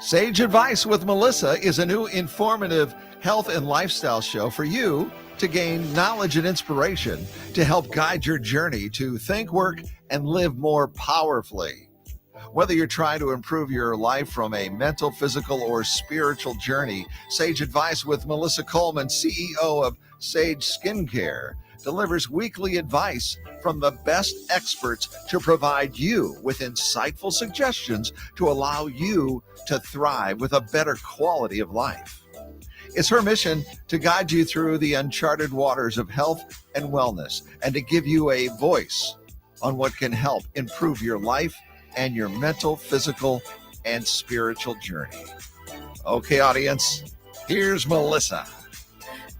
Sage Advice with Melissa is a new informative health and lifestyle show for you to gain knowledge and inspiration to help guide your journey to think, work, and live more powerfully. Whether you're trying to improve your life from a mental, physical, or spiritual journey, Sage Advice with Melissa Coleman, CEO of Sage Skincare, delivers weekly advice from the best experts to provide you with insightful suggestions to allow you to thrive with a better quality of life. It's her mission to guide you through the uncharted waters of health and wellness and to give you a voice on what can help improve your life and your mental, physical, and spiritual journey. Okay, audience, here's Melissa.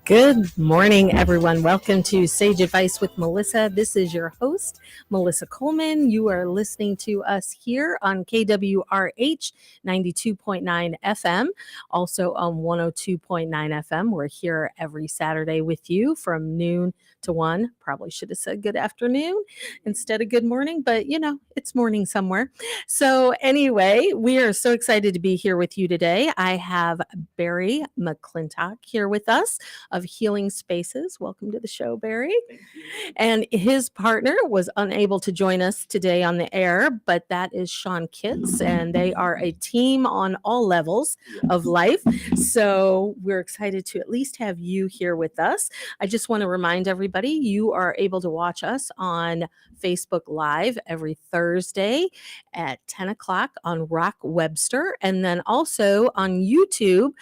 Good morning, everyone. Welcome to Sage Advice with Melissa. This is your host, Melissa Coleman. You are listening to us here on KWRH 92.9 FM, also on 102.9 FM. We're here every Saturday with you from noon to 1. Probably should have said good afternoon instead of good morning, but it's morning somewhere. So anyway, we are so excited to be here with you today. I have Barry McClintock here with us of Healing Spaces. Welcome to the show, Barry. And his partner was unable to join us today on the air, but that is Sean Kitts, and they are a team on all levels of life. So we're excited to at least have you here with us. I just want to remind everybody, you are able to watch us on Facebook Live every Thursday at 10 o'clock on Rock Webster, and then also on YouTube,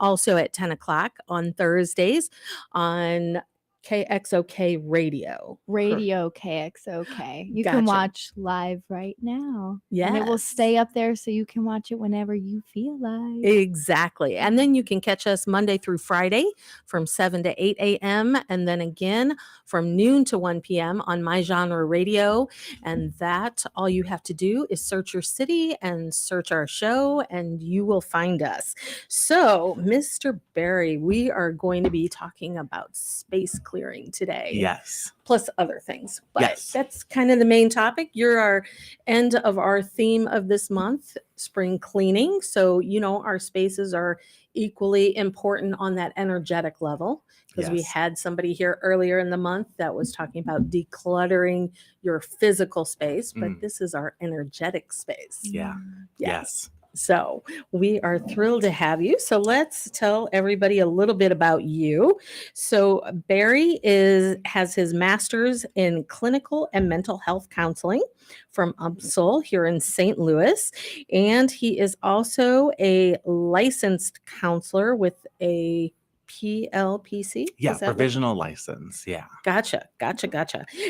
also at 10 o'clock on Thursdays on KXOK Radio. Radio KXOK. You Gotcha. can watch live right now. Yes. And it will stay up there so you can watch it whenever you feel like. Exactly. And then you can catch us Monday through Friday from 7 to 8 a.m. and then again from noon to 1 p.m. on My Genre Radio. And that all you have to do is search your city and search our show and you will find us. So, Mr. Barry, we are going to be talking about space clearing today. Yes. Plus other things. But Yes. that's kind of the main topic. You're our end of our theme of this month, spring cleaning. So, our spaces are equally important on that energetic level because we Yes. had somebody here earlier in the month that was talking about decluttering your physical space, but this is our energetic space. Yeah. Yes. So we are thrilled to have you. So let's tell everybody a little bit about you. So Barry has his master's in clinical and mental health counseling from UMSL here in St. Louis. And he is also a licensed counselor with a PLPC? Yeah. Is that Provisional license. Yeah. Gotcha.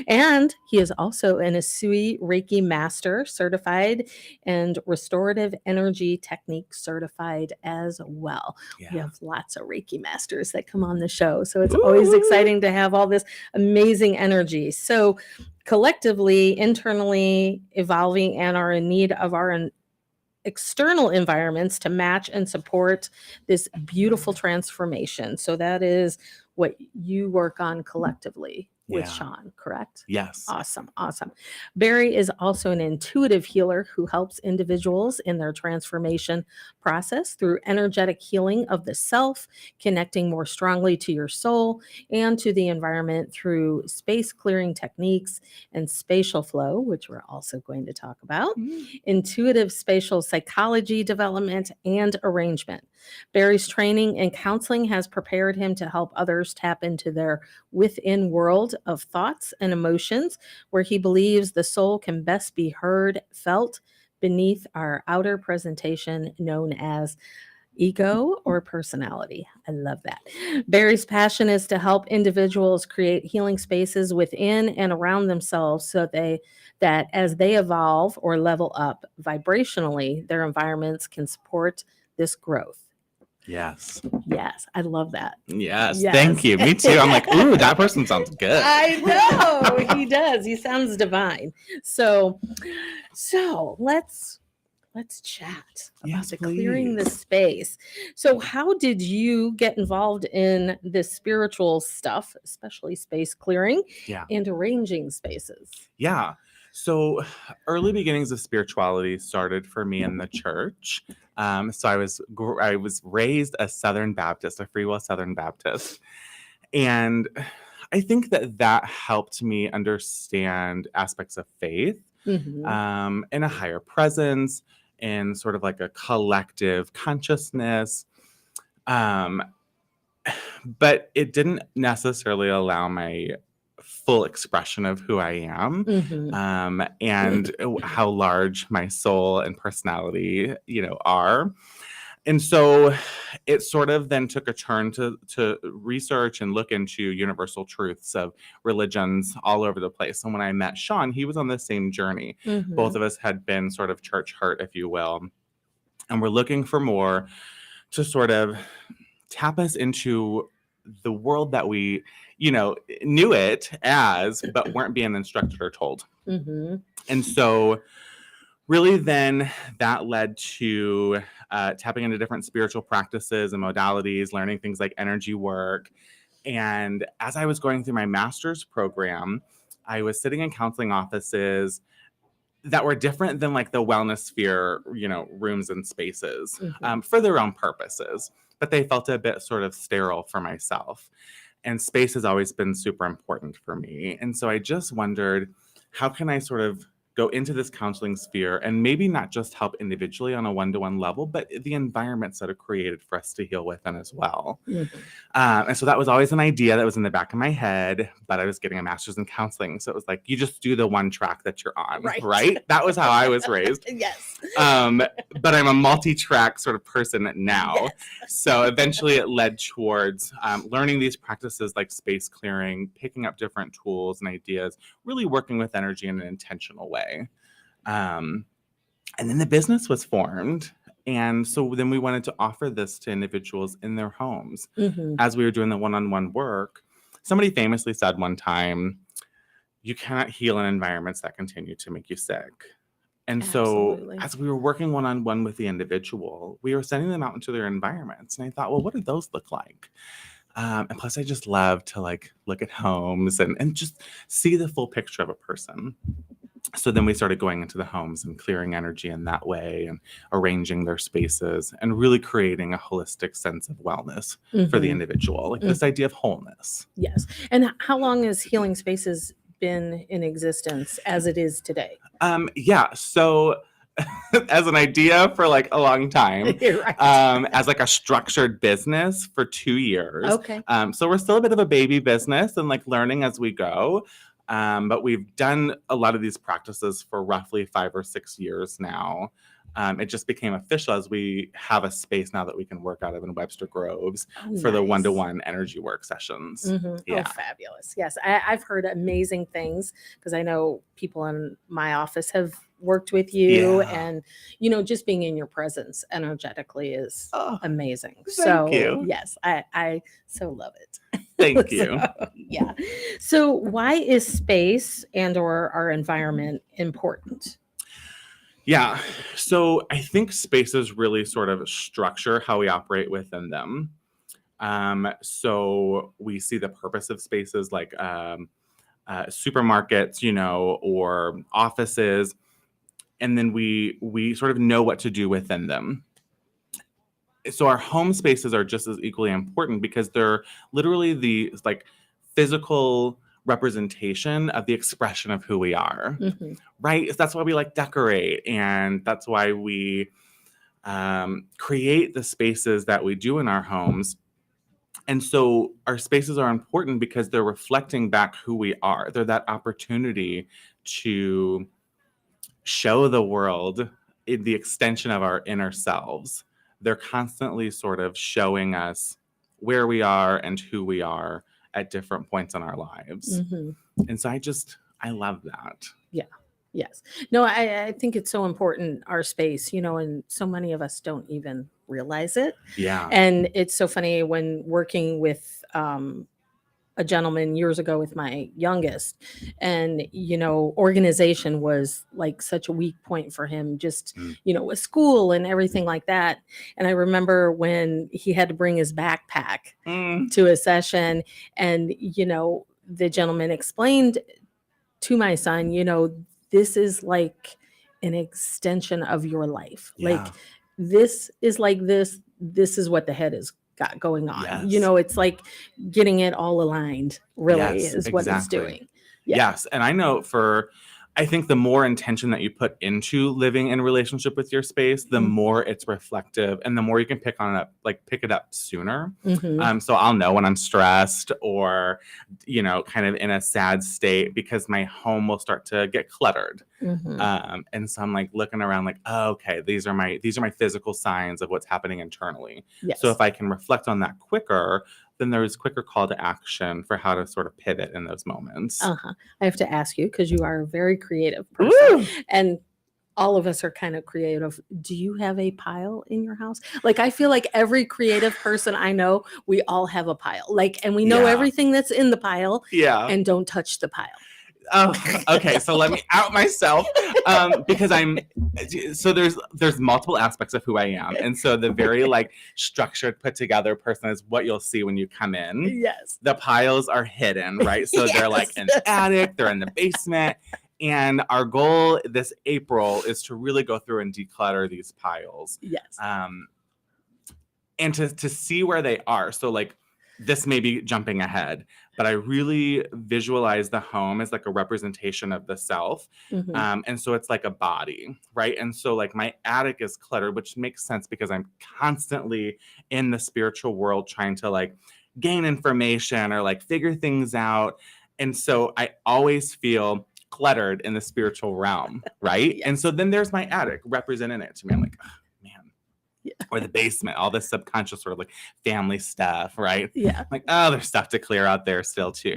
And he is also an Asui Reiki Master certified and Restorative Energy Technique certified as well. Yeah. We have lots of Reiki Masters that come on the show. So it's always exciting to have all this amazing energy. So collectively, internally evolving and are in need of our external environments to match and support this beautiful transformation. So that is what you work on collectively with Yeah. Sean, correct? Yes. Awesome. Barry is also an intuitive healer who helps individuals in their transformation process through energetic healing of the self, connecting more strongly to your soul and to the environment through space clearing techniques and spatial flow, which we're also going to talk about, intuitive spatial psychology development, and arrangement. Barry's training and counseling has prepared him to help others tap into their within world of thoughts and emotions, where he believes the soul can best be heard, felt beneath our outer presentation known as ego or personality. I love that. Barry's passion is to help individuals create healing spaces within and around themselves so that as they evolve or level up vibrationally, their environments can support this growth. Yes. Yes, I love that. Yes. Yes. Thank you. Me too. I'm like, ooh, that person sounds good. I know he does. He sounds divine. So let's chat about Yes, the clearing the please. space. So how did you get involved in this spiritual stuff, especially space clearing Yeah. and arranging spaces? Yeah. So early beginnings of spirituality started for me in the church. So I was raised a Southern Baptist, a Free Will Southern Baptist, and I think that helped me understand aspects of faith, Mhm. and a higher presence, and sort of like a collective consciousness. Um, but it didn't necessarily allow my full expression of who I am, Mhm. and how large my soul and personality, are. And so it sort of then took a turn to research and look into universal truths of religions all over the place. And when I met Sean, he was on the same journey. Both Mhm. of us had been sort of church hurt, if you will, and we're looking for more to sort of tap us into the world that we, knew it as, but weren't being instructed or told. Mhm. And so really then that led to tapping into different spiritual practices and modalities, learning things like energy work. And as I was going through my master's program, I was sitting in counseling offices that were different than like the wellness sphere, rooms and spaces, Mhm. for their own purposes, but they felt a bit sort of sterile for myself. And space has always been super important for me. And so I just wondered, how can I sort of go into this counseling sphere and maybe not just help individually on a one-to-one level, but the environments that are created for us to heal within as well. Mhm. And so that was always an idea that was in the back of my head, but I was getting a master's in counseling. So it was like, you just do the one track that you're on, Right. right? That was how I was raised. Yes. But I'm a multi-track sort of person now. Yes. So eventually it led towards learning these practices like space clearing, picking up different tools and ideas, really working with energy in an intentional way. And then the business was formed. And so then we wanted to offer this to individuals in their homes. Mhm. As we were doing the one-on-one work, somebody famously said one time, you cannot heal in environments that continue to make you sick. And so Absolutely. as we were working one-on-one with the individual, we were sending them out into their environments. And I thought, well, what do those look like? And plus, I just love to like look at homes and just see the full picture of a person. So then we started going into the homes and clearing energy in that way and arranging their spaces and really creating a holistic sense of wellness for the Mhm. individual, like this idea of wholeness. Yes. And how long has Healing Spaces been in existence as it is today? Yeah. So as an idea for like a long time, You're right. as like a structured business for 2 years. Okay. So we're still a bit of a baby business and like learning as we go. But we've done a lot of these practices for roughly 5 or 6 years now. It just became official as we have a space now that we can work out of in Webster Groves Oh, for the nice. one-to-one energy work sessions. Mhm. Yeah. Oh, fabulous. Yes. I've heard amazing things because I know people in my office have worked with you Yeah. and, just being in your presence energetically is Oh, amazing. thank So, you. yes, I so love it. Thank you. So, yeah. So, why is space and or our environment important? Yeah. So I think spaces really sort of structure how we operate within them. So we see the purpose of spaces like supermarkets, or offices, and then we sort of know what to do within them. So our home spaces are just as equally important because they're literally the like physical representation of the expression of who we are, Mhm. right? That's why we like decorate, and that's why we create the spaces that we do in our homes. And so our spaces are important because they're reflecting back who we are. They're that opportunity to show the world in the extension of our inner selves. They're constantly sort of showing us where we are and who we are at different points in our lives. Mhm. And so I love that. Yes. No, I think it's so important, our space, and so many of us don't even realize it. Yeah. And it's so funny when working with a gentleman years ago with my youngest, and, organization was like such a weak point for him, just, Mm. with school and everything like that. And I remember when he had to bring his backpack Mm. to a session, and, the gentleman explained to my son, this is like an extension of your life. Yeah. Like this is like this is what the head has got going on. You Yes. know, it's like getting it all aligned, really, Yes, is what it's exactly. doing. Yeah. Yes. And I know I think the more intention that you put into living in relationship with your space, the Mhm. more it's reflective and the more you can pick it up sooner. Mhm. So I'll know when I'm stressed or, kind of in a sad state because my home will start to get cluttered. Mhm. And so I'm like looking around like, oh, okay, these are my physical signs of what's happening internally. Yes. So if I can reflect on that quicker, then there's quicker call to action for how to sort of pivot in those moments. I have to ask you, because you are a very creative person, Woo! and all of us are kind of creative. Do you have a pile in your house? Like, I feel like every creative person I know, we all have a pile. Like, and we know Yeah. everything that's in the pile, Yeah. and don't touch the pile. Oh, okay. So let me out myself because there's multiple aspects of who I am, and so the very like structured, put together person is what you'll see when you come in. Yes. The piles are hidden, right? So they're like in the attic, they're in the basement, and our goal this April is to really go through and declutter these piles, Yes. and to see where they are. So like this may be jumping ahead, but I really visualize the home as like a representation of the self. Mhm. And so it's like a body, right? And so like my attic is cluttered, which makes sense because I'm constantly in the spiritual world trying to like gain information or like figure things out. And so I always feel cluttered in the spiritual realm, right? And so then there's my attic representing it to me. I'm like, oh, man. Yeah. Or the basement, all this subconscious sort of like family stuff, right? Yeah. Like, oh, there's stuff to clear out there still too.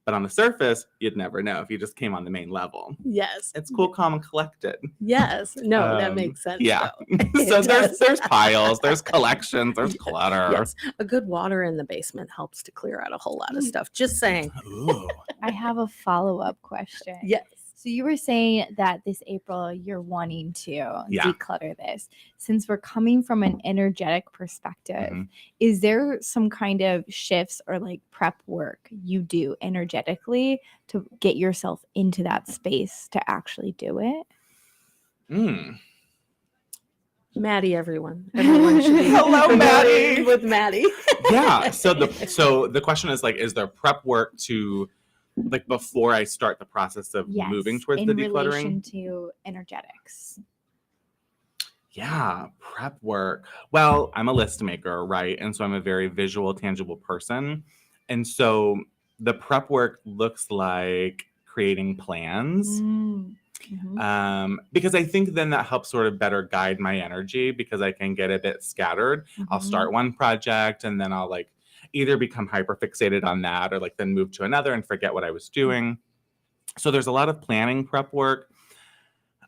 But on the surface, you'd never know if you just came on the main level. Yes. It's cool, calm, and collected. Yes. No, that makes sense. Yeah. though. So It does. there's piles, there's collections, there's clutter. Yes. A good water in the basement helps to clear out a whole lot of stuff. Just saying. Ooh. I have a follow-up question. Yes. So you were saying that this April you're wanting to Yeah. declutter this. Since we're coming from an energetic perspective, Mhm. is there some kind of shifts or like prep work you do energetically to get yourself into that space to actually do it? Mm. Maddie, everyone. Everyone should be Hello, familiar Maddie. with Maddie. Yeah. So the question is like, is there prep work to like before I start the process of Yes, moving towards in the decluttering? relation to energetics. Yeah, prep work. Well, I'm a list maker, right? And so I'm a very visual, tangible person. And so the prep work looks like creating plans. Because I think then that helps sort of better guide my energy because I can get a bit scattered. I'll start one project and then I'll like either become hyper fixated on that or like then move to another and forget what I was doing. So there's a lot of planning prep work.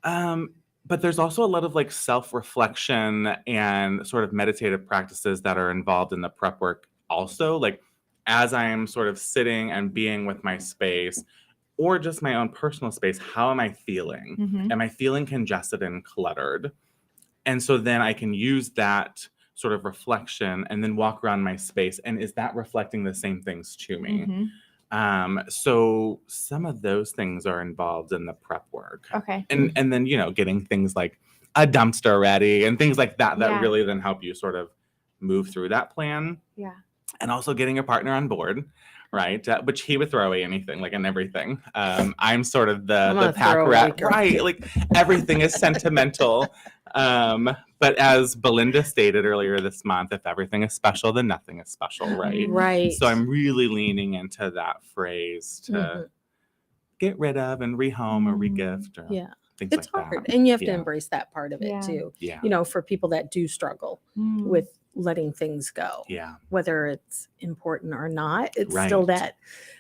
But there's also a lot of like self-reflection and sort of meditative practices that are involved in the prep work also. Like as I am sort of sitting and being with my space or just my own personal space, how am I feeling? Mhm. Am I feeling congested and cluttered? And so then I can use that sort of reflection and then walk around my space. And is that reflecting the same things to me? Mhm. So some of those things are involved in the prep work. Okay. And then, getting things like a dumpster ready and things like that Yeah. really then help you sort of move through that plan. Yeah. And also getting a partner on board, right? Which he would throw away anything, like and everything. I'm sort of I'm the a pack throwaway rat, girl. right? Like everything is sentimental. But as Belinda stated earlier this month, if everything is special, then nothing is special, right? Right. So I'm really leaning into that phrase to Mhm. get rid of and rehome or regift or Yeah. things It's like hard. that. And you have to Yeah. embrace that part of it Yeah. too. Yeah. For people that do struggle Mm. with letting things go. Yeah. Whether it's important or not, it's still Right. that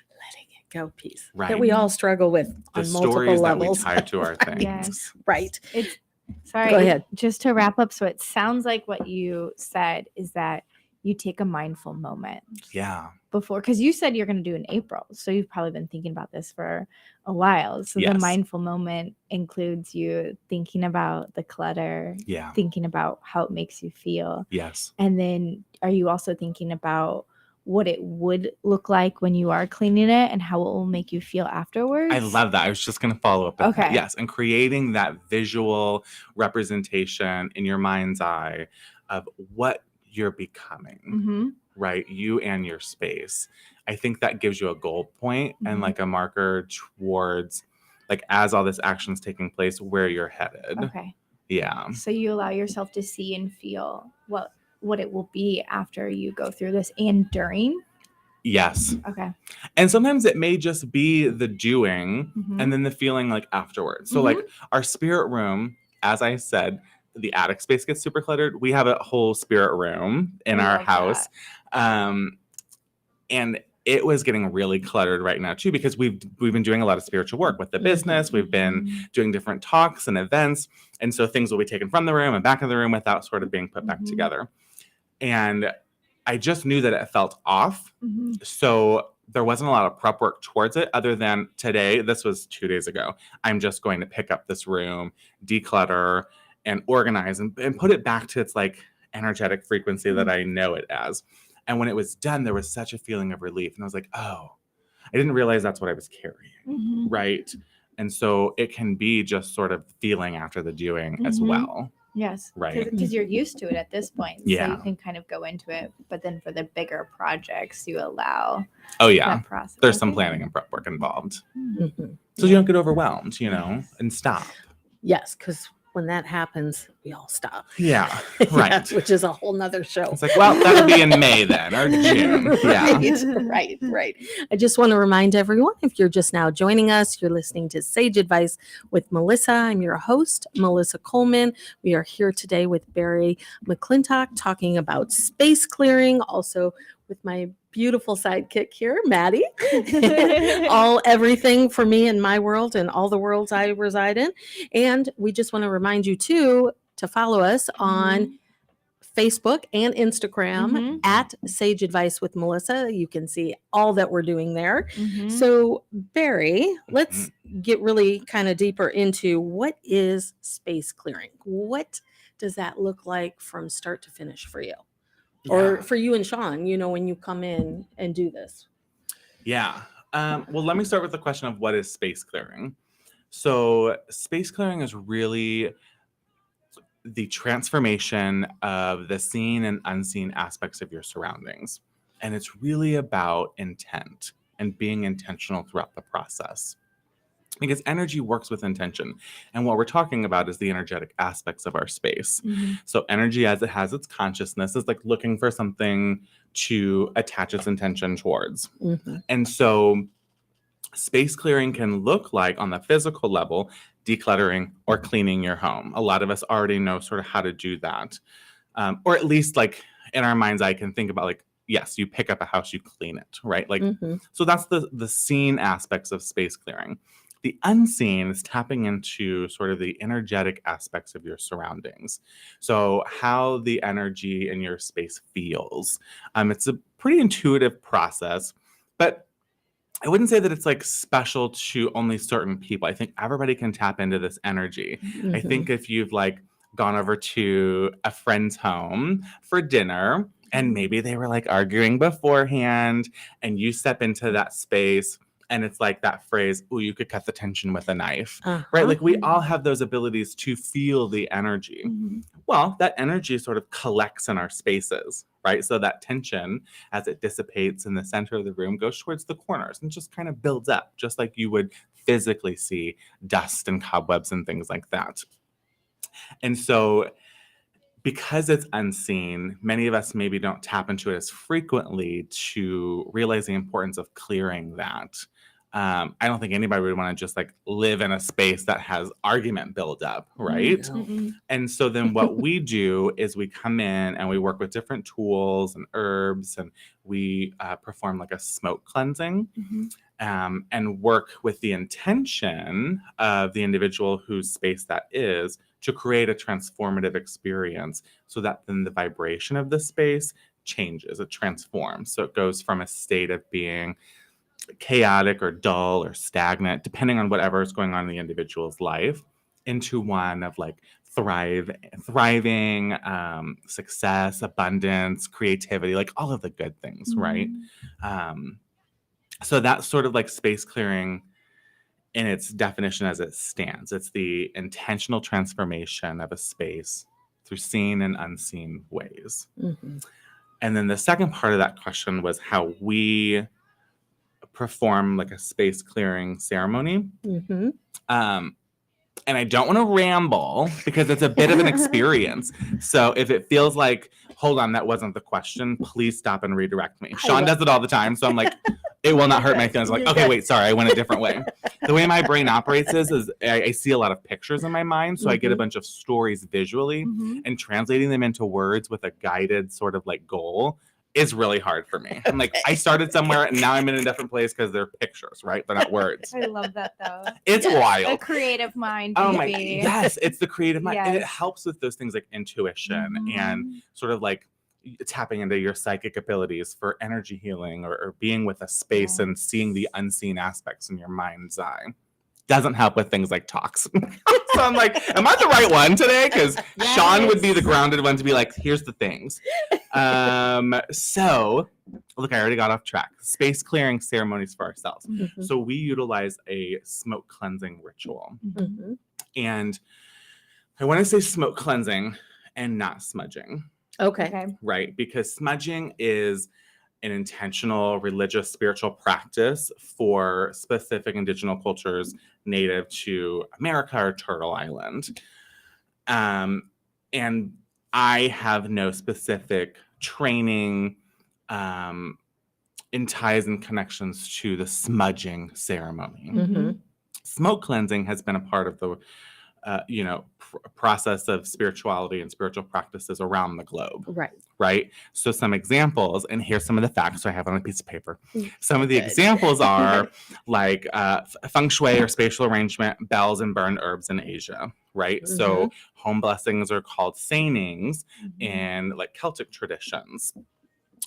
letting it go piece that Right. we all struggle with The on multiple stories levels. that we tie to our things. Yes. Right. It's sorry. Go ahead. Just to wrap up, so it sounds like what you said is that you take a mindful moment Yeah. before, because you said you're going to do in April, so you've probably been thinking about this for a while. So the Yes. mindful moment includes you thinking about the clutter, Yeah. thinking about how it makes you feel, Yes. and then are you also thinking about what it would look like when you are cleaning it and how it will make you feel afterwards. I love that. I was just going to follow up with that. Okay. Yes. And creating that visual representation in your mind's eye of what you're becoming, Mm-hmm. right? You and your space. I think that gives you a goal point and Mhm. like a marker towards, like, as all this action's taking place, where you're headed. Okay. Yeah. So you allow yourself to see and feel what it will be after you go through this and during. Yes. Okay. And sometimes it may just be the doing Mhm. and then the feeling like afterwards. So like our spirit room, as I said, the attic space gets super cluttered. We have a whole spirit room in I our love house. And it was getting really cluttered right now too, because we've been doing a lot of spiritual work with the business. We've been doing different talks and events. And so things will be taken from the room and back in the room without sort of being put back Mhm. together. And I just knew that it felt off. Mhm. So there wasn't a lot of prep work towards it other than today. This was 2 days ago. I'm just going to pick up this room, declutter, and organize and put it back to its like energetic frequency that I know it as. And when it was done, there was such a feeling of relief. And I was like, oh, I didn't realize that's what I was carrying. Mhm. Right. And so it can be just sort of feeling after the doing as Mhm. well. Yes. Right. Because you're used to it at this point. So Yeah. you can kind of go into it. But then for the bigger projects, you allow Oh, yeah. that process. There's some Okay. planning and prep work involved. Mhm. So you don't get overwhelmed, Yes. and stop. Yes, because when that happens, we all stop. Yeah. Right. Yes, which is a whole nother show. It's like, well, that'll be in May then, or June. Yeah. Right. I just want to remind everyone, if you're just now joining us, you're listening to Sage Advice with Melissa. I'm your host, Melissa Coleman. We are here today with Barry McClintock talking about space clearing, also with my beautiful sidekick here, Maddie. Everything for me in my world and all the worlds I reside in. And we just want to remind you too to follow us on Facebook and Instagram Mhm. at Sage Advice with Melissa. You can see all that we're doing there. Mhm. So, Barry, let's get really kind of deeper into what is space clearing? What does that look like from start to finish for you? Or Yeah. for you and Sean, when you come in and do this? Yeah. Well, let me start with the question of what is space clearing. So space clearing is really the transformation of the seen and unseen aspects of your surroundings. And it's really about intent and being intentional throughout the process. Because energy works with intention. And what we're talking about is the energetic aspects of our space. Mhm. So energy, as it has its consciousness, is like looking for something to attach its intention towards. Mhm. And so space clearing can look like, on the physical level, decluttering or cleaning your home. A lot of us already know sort of how to do that. Or at least like in our mind's eye can think about like, yes, you pick up a house, you clean it, right? Like, Mhm. so that's the seen aspects of space clearing. The unseen is tapping into sort of the energetic aspects of your surroundings. So how the energy in your space feels. It's a pretty intuitive process, but I wouldn't say that it's like special to only certain people. I think everybody can tap into this energy. I Mhm. think if you've like gone over to a friend's home for dinner and maybe they were like arguing beforehand and you step into that space and it's like that phrase, oh, you could cut the tension with a knife, right? Uh-huh. Like we all have those abilities to feel the energy. Mhm. Well, that energy sort of collects in our spaces, right? So that tension, as it dissipates in the center of the room, goes towards the corners and just kind of builds up, just like you would physically see dust and cobwebs and things like that. And so because it's unseen, many of us maybe don't tap into it as frequently to realize the importance of clearing that. I don't think anybody would want to just like live in a space that has argument buildup, right? No. Mm-mm. And so then what we do is we come in and we work with different tools and herbs and we perform like a smoke cleansing and work with the intention of the individual whose space that is to create a transformative experience so that then the vibration of the space changes, it transforms. So it goes from a state of being chaotic or dull or stagnant, depending on whatever is going on in the individual's life, into one of like thriving, success, abundance, creativity, like all of the good things, right? So that's sort of like space clearing in its definition as it stands. It's the intentional transformation of a space through seen and unseen ways. Mhm. And then the second part of that question was how we perform like a space clearing ceremony. Mhm. And I don't want to ramble because it's a bit of an experience. So if it feels like, hold on, that wasn't the question, please stop and redirect me. Sean does it all the time. So I'm like, it will not hurt my feelings. Like, okay, wait, sorry, I went a different way. The way my brain operates is I see a lot of pictures in my mind. So I get a bunch of stories visually, and translating them into words with a guided sort of like goal is really hard for me. I'm like, I started somewhere and now I'm in a different place because they're pictures, right? They're not words. I love that though. It's The wild. creative mind. Oh my, baby. yes, it's the creative mind. And it Yes. helps with those things like intuition and sort of like tapping into your psychic abilities for energy healing or being with a space and seeing the unseen aspects in your mind's eye. Doesn't help with things like talks. So I'm like, am I the right one today? Because Sean would be the grounded one to be like, here's the things. So look, I already got off track. Space clearing ceremonies for ourselves. Mhm. So we utilize a smoke cleansing ritual. Mhm. And I want to say smoke cleansing and not smudging, Okay. Okay. right? Because smudging is an intentional religious spiritual practice for specific indigenous cultures native to America or Turtle Island. And I have no specific training in ties and connections to the smudging ceremony. Mhm. Smoke cleansing has been a part of the process of spirituality and spiritual practices around the globe, Right. right? So some examples, and here's some of the facts I have on a piece of paper. Mm, Some of the good. examples are like feng shui or spatial arrangement, bells and burned herbs in Asia, right? So home blessings are called seinings in like Celtic traditions,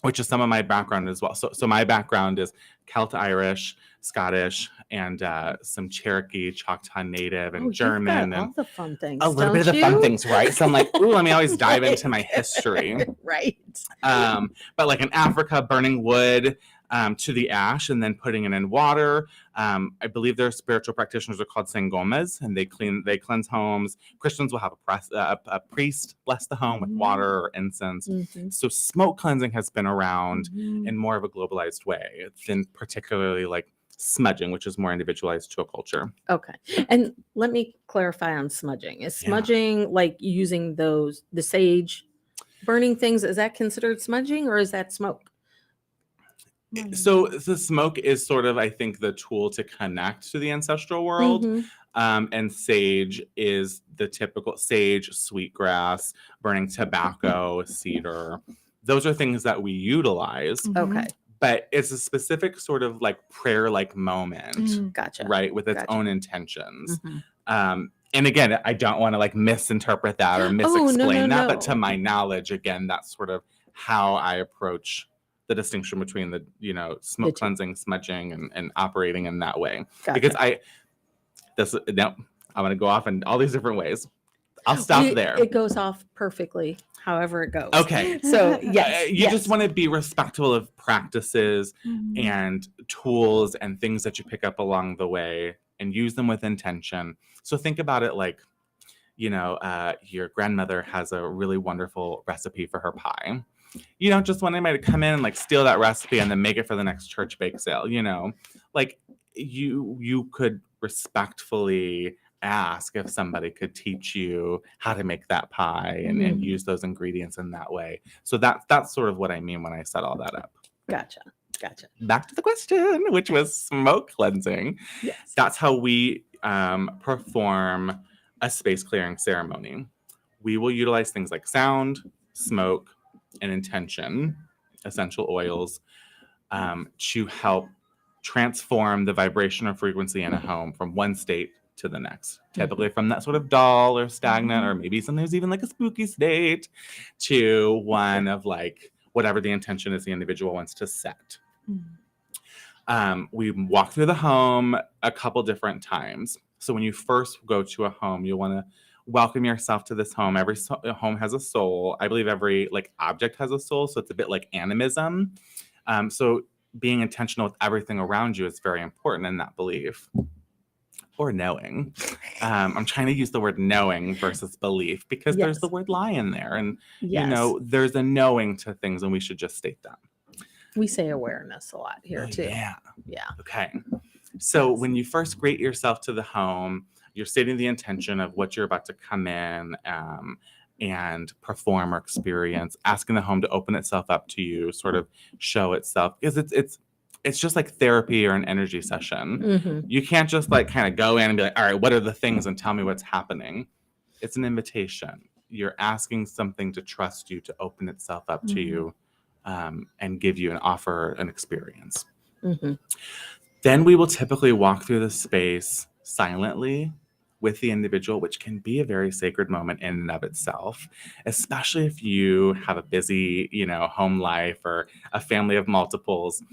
which is some of my background as well. So my background is Celt-Irish, Scottish, and some Cherokee, Choctaw Native, and Oh, German, you've got all and the fun things. a little bit of don't the fun you? things, right? So I'm like, ooh, let me always dive into my history. Right. But like in Africa, burning wood to the ash and then putting it in water. I believe their spiritual practitioners are called sangomas, and they cleanse homes. Christians will have a priest bless the home with water or incense. Mhm. So smoke cleansing has been around in more of a globalized way than particularly like smudging, which is more individualized to a culture. Okay. And let me clarify on smudging. Is Yeah. smudging like using the sage burning things? Is that considered smudging or is that smoke? So the smoke is sort of, I think, the tool to connect to the ancestral world. Mhm. And sage is the typical sage, sweetgrass, burning tobacco, cedar. Those are things that we utilize, Okay. but it's a specific sort of like prayer-like moment, Gotcha. right, with its Gotcha. own intentions. Mhm. And again, I don't want to like misinterpret that or Oh, no, misexplain no, that, but no. to my knowledge, again, that's sort of how I approach the distinction between the, smoke two. cleansing, smudging, and operating in that way. Gotcha. Because I'm going to go off in all these different ways. I'll stop there. It goes off perfectly, however it goes. Okay. So yes, You just want to be respectful of practices and tools and things that you pick up along the way and use them with intention. So think about it like, your grandmother has a really wonderful recipe for her pie. You don't just want anybody to come in and like steal that recipe and then make it for the next church bake sale, like you could respectfully ask if somebody could teach you how to make that pie and use those ingredients in that way. So that's sort of what I mean when I set all that up. Gotcha. Back to the question, which was smoke cleansing. Yes. That's how we perform a space clearing ceremony. We will utilize things like sound, smoke, and intention, essential oils, to help transform the vibration or frequency in a home from one state to the next, typically from that sort of dull or stagnant, or maybe sometimes even like a spooky state, to one of like whatever the intention is the individual wants to set. We walk through the home a couple different times. So when you first go to a home, you'll want to welcome yourself to this home. Every home has a soul. I believe every like object has a soul. So it's a bit like animism. So being intentional with everything around you is very important in that belief. Or knowing. I'm trying to use the word knowing versus belief because there's the word lie in there. And, you know, there's a knowing to things and we should just state that. We say awareness a lot here too. Yeah. Yeah. Okay. So when you first greet yourself to the home, you're stating the intention of what you're about to come in and perform or experience, asking the home to open itself up to you, sort of show itself. Because it's just like therapy or an energy session. Mm-hmm. You can't just like kind of go in and be like, all right, what are the things and tell me what's happening. It's an invitation. You're asking something to trust you, to open itself up to you and give you and offer an experience. Mm-hmm. Then we will typically walk through the space silently with the individual, which can be a very sacred moment in and of itself, especially if you have a busy, you know, home life or a family of multiples.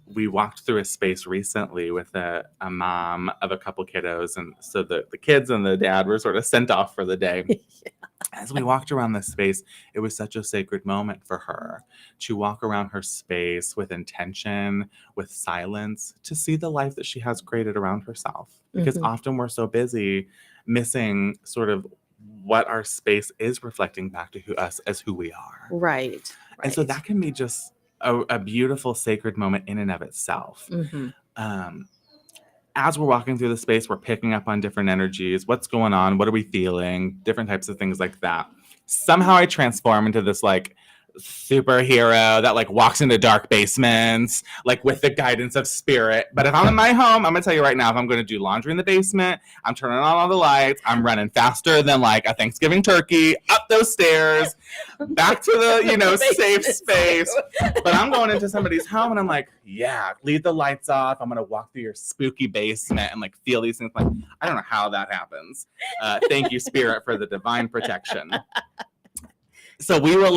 We walked through a space recently with a mom of a couple kiddos. And so the kids and the dad were sort of sent off for the day. As we walked around this space, it was such a sacred moment for her to walk around her space with intention, with silence, to see the life that she has created around herself. Because often we're so busy missing sort of what our space is reflecting back to us as who we are. Right. And so that can be just a beautiful sacred moment in and of itself. As we're walking through the space, we're picking up on different energies. What's going on? What are we feeling? Different types of things like that. Somehow I transform into this like superhero that like walks into dark basements, like with the guidance of spirit. But if I'm in my home, I'm gonna tell you right now, if I'm gonna do laundry in the basement, I'm turning on all the lights, I'm running faster than like a Thanksgiving turkey, up those stairs, back to the, you know, safe space. But I'm going into somebody's home and I'm like, yeah, leave the lights off. I'm gonna walk through your spooky basement and like feel these things. Like, I don't know how that happens. Thank you, spirit, for the divine protection. So we will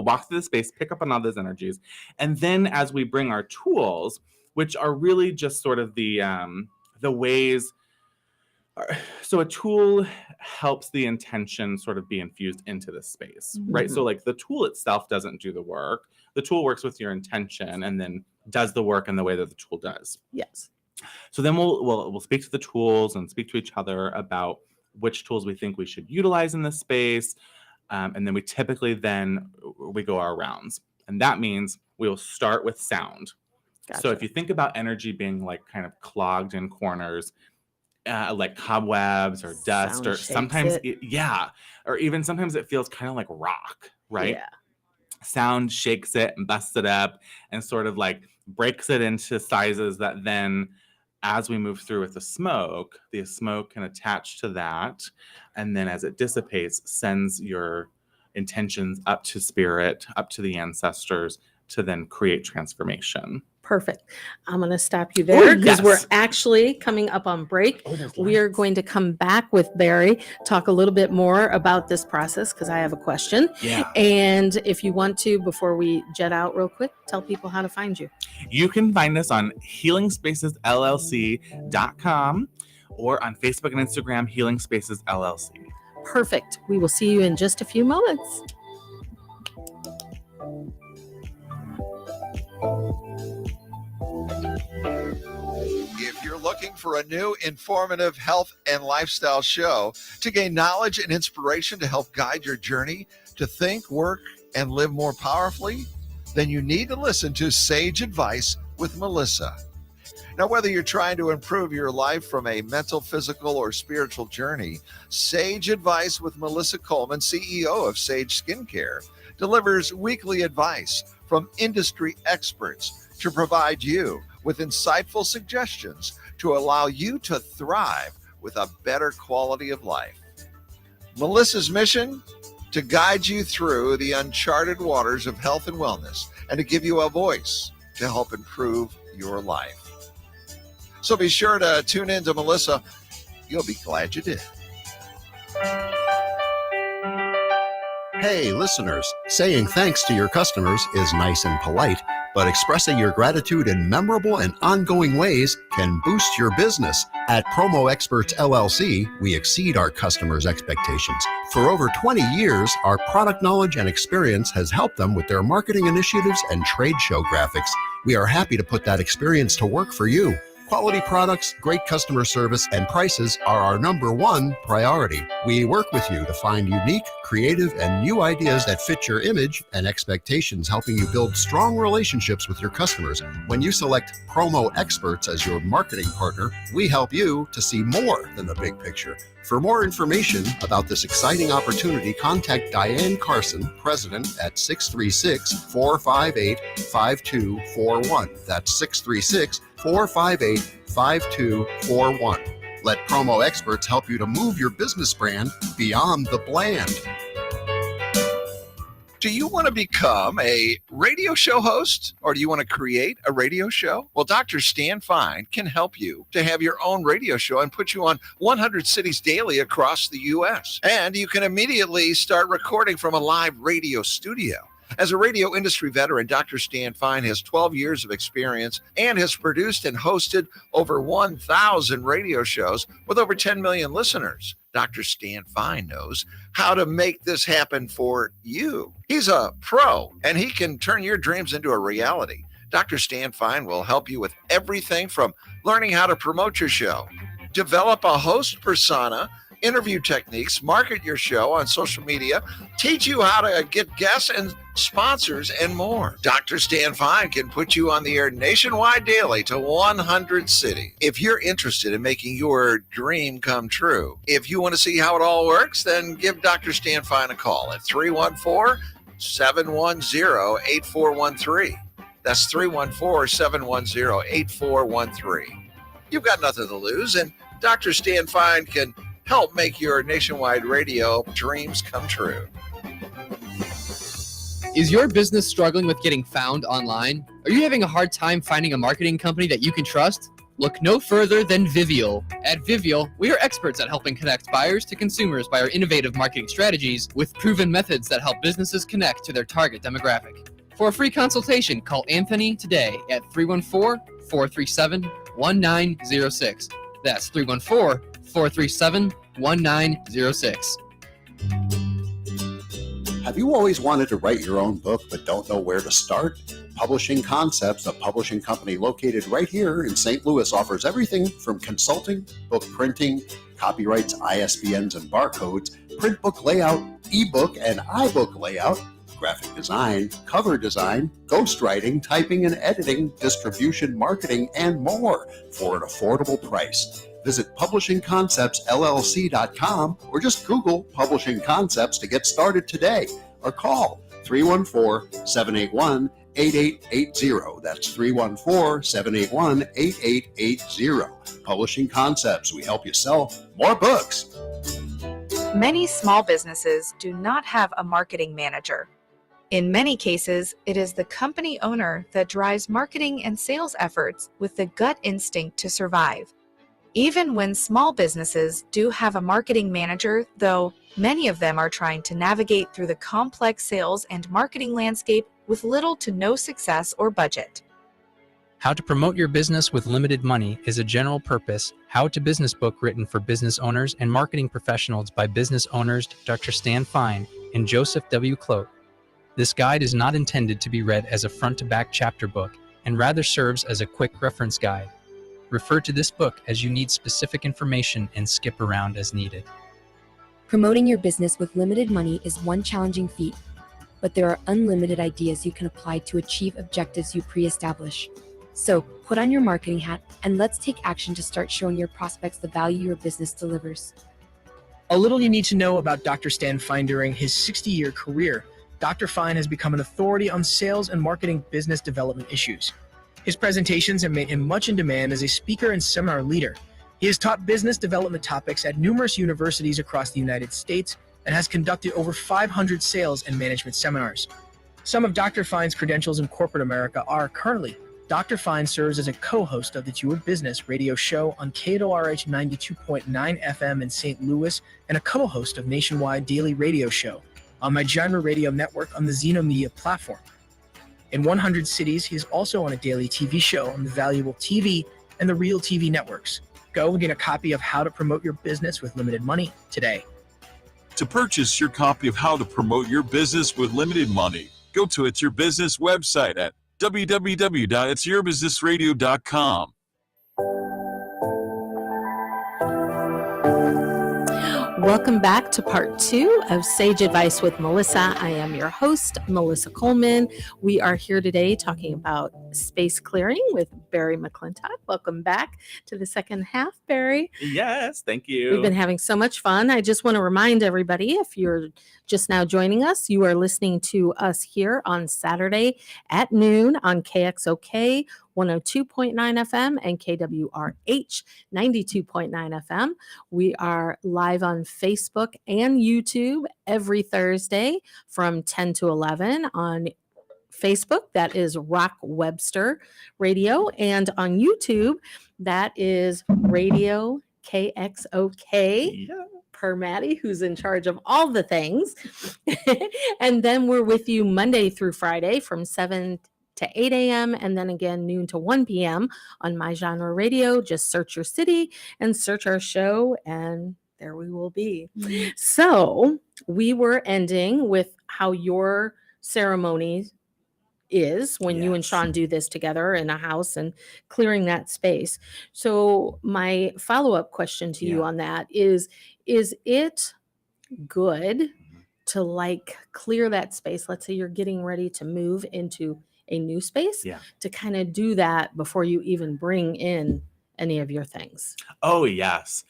walk through the space, pick up on all those energies. And then as we bring our tools, which are really just sort of the ways. So a tool helps the intention sort of be infused into the space, right? So like the tool itself doesn't do the work. The tool works with your intention and then does the work in the way that the tool does. Yes. So then we'll speak to the tools and speak to each other about which tools we think we should utilize in this space. And then we typically we go our rounds. And that means we'll start with sound. Gotcha. So if you think about energy being like kind of clogged in corners, like cobwebs or dust, Sound or sometimes, or even sometimes it feels kind of like rock, right? Yeah. Sound shakes it and busts it up and sort of like breaks it into sizes that then, as we move through with the smoke can attach to that. And then as it dissipates, sends your intentions up to spirit, up to the ancestors to then create transformation. Perfect. I'm going to stop you there because we're actually coming up on break. We are going to come back with Barry, talk a little bit more about this process because I have a question. Yeah. And if you want to, before we jet out real quick, tell people how to find you. You can find us on healingspacesllc.com or on Facebook and Instagram, Healing Spaces LLC. Perfect. We will see you in just a few moments. If you're looking for a new informative health and lifestyle show to gain knowledge and inspiration to help guide your journey to think, work, and live more powerfully, then you need to listen to Sage Advice with Melissa. Now, whether you're trying to improve your life from a mental, physical, or spiritual journey, Sage Advice with Melissa Coleman, CEO of Sage Skincare, delivers weekly advice from industry experts to provide you with insightful suggestions to allow you to thrive with a better quality of life. Melissa's mission? To guide you through the uncharted waters of health and wellness and to give you a voice to help improve your life. So be sure to tune in to Melissa. You'll be glad you did. Hey, listeners, saying thanks to your customers is nice and polite, but expressing your gratitude in memorable and ongoing ways can boost your business. At Promo Experts LLC, we exceed our customers' expectations. For over 20 years, our product knowledge and experience has helped them with their marketing initiatives and trade show graphics. We are happy to put that experience to work for you. Quality products, great customer service, and prices are our number one priority. We work with you to find unique, creative, and new ideas that fit your image and expectations, helping you build strong relationships with your customers. When you select Promo Experts as your marketing partner, we help you to see more than the big picture. For more information about this exciting opportunity, contact Diane Carson, President, at 636-458-5241. That's 636-458-5241. Let Promo Experts help you to move your business brand beyond the bland. Do you want to become a radio show host, or do you want to create a radio show? Well, Dr. Stan Fine can help you to have your own radio show and put you on 100 cities daily across the U.S. And you can immediately start recording from a live radio studio. As a radio industry veteran, Dr. Stan Fine has 12 years of experience and has produced and hosted over 1,000 radio shows with over 10 million listeners. Dr. Stan Fine knows how to make this happen for you. He's a pro, and he can turn your dreams into a reality. Dr. Stan Fine will help you with everything from learning how to promote your show, develop a host persona, interview techniques, market your show on social media, teach you how to get guests and sponsors, and more. Dr. Stan Fine can put you on the air nationwide daily to 100 cities. If you're interested in making your dream come true, if you want to see how it all works, then give Dr. Stan Fine a call at 314-710-8413. That's 314-710-8413. You've got nothing to lose, and Dr. Stan Fine can help make your nationwide radio dreams come true. Is your business struggling with getting found online? Are you having a hard time finding a marketing company that you can trust? Look no further than Vivial. At Vivial, we are experts at helping connect buyers to consumers by our innovative marketing strategies with proven methods that help businesses connect to their target demographic. For a free consultation, call Anthony today at 314-437-1906. That's 314-437-1906. Have you always wanted to write your own book but don't know where to start? Publishing Concepts, a publishing company located right here in St. Louis, offers everything from consulting, book printing, copyrights, ISBNs and barcodes, print book layout, ebook and iBook layout, graphic design, cover design, ghostwriting, typing and editing, distribution, marketing, and more for an affordable price. Visit publishingconceptsllc.com or just Google Publishing Concepts to get started today, or call 314-781-8880. That's 314-781-8880. Publishing Concepts. We help you sell more books. Many small businesses do not have a marketing manager. In many cases, it is the company owner that drives marketing and sales efforts with the gut instinct to survive. Even when small businesses do have a marketing manager, though, many of them are trying to navigate through the complex sales and marketing landscape with little to no success or budget. How to Promote Your Business with Limited Money is a general purpose how-to business book written for business owners and marketing professionals by business owners Dr. Stan Fine and Joseph W. Clote. This guide is not intended to be read as a front-to-back chapter book and rather serves as a quick reference guide. Refer to this book as you need specific information and skip around as needed. Promoting your business with limited money is one challenging feat, but there are unlimited ideas you can apply to achieve objectives you pre-establish. So put on your marketing hat and let's take action to start showing your prospects the value your business delivers. A little you need to know about Dr. Stan Fine. During his 60-year career, Dr. Fine has become an authority on sales and marketing business development issues. His presentations have made him much in demand as a speaker and seminar leader. He has taught business development topics at numerous universities across the United States and has conducted over 500 sales and management seminars. Some of Dr. Fine's credentials in corporate America are currently Dr. Fine serves as a co-host of the To Your Business radio show on KRH 92.9 FM in St. Louis and a co-host of Nationwide Daily Radio Show on My Genre Radio Network on the Xeno Media platform. In 100 cities, he is also on a daily TV show on the Valuable TV and the Real TV networks. Go and get a copy of How to Promote Your Business with Limited Money today. To purchase your copy of How to Promote Your Business with Limited Money, go to It's Your Business website at www.itsyourbusinessradio.com. Welcome back to part 2 of Sage Advice with Melissa. I am your host, Melissa Coleman. We are here today talking about space clearing with Barry McClintock. Welcome back to the second half, Barry. Yes, thank you. We've been having so much fun. I just want to remind everybody, if you're just now joining us, you are listening to us here on Saturday at noon on KXOK 102.9 FM and KWRH 92.9 FM. We are live on Facebook and YouTube every Thursday from 10 to 11 on Facebook. That is Rock Webster Radio. And on YouTube, that is Radio KXOK. Yeah. Per Maddie, who's in charge of all the things. And then we're with you Monday through Friday from 7 to 8 a.m. and then again noon to 1 p.m. on My Genre Radio. Just search your city and search our show, and there we will be. So we were ending with how your ceremony is when you and Sean do this together in a house and clearing that space. So my follow-up question to you on that is it good to like clear that space? Let's say you're getting ready to move into a new space, to kind of do that before you even bring in any of your things. Oh, yes.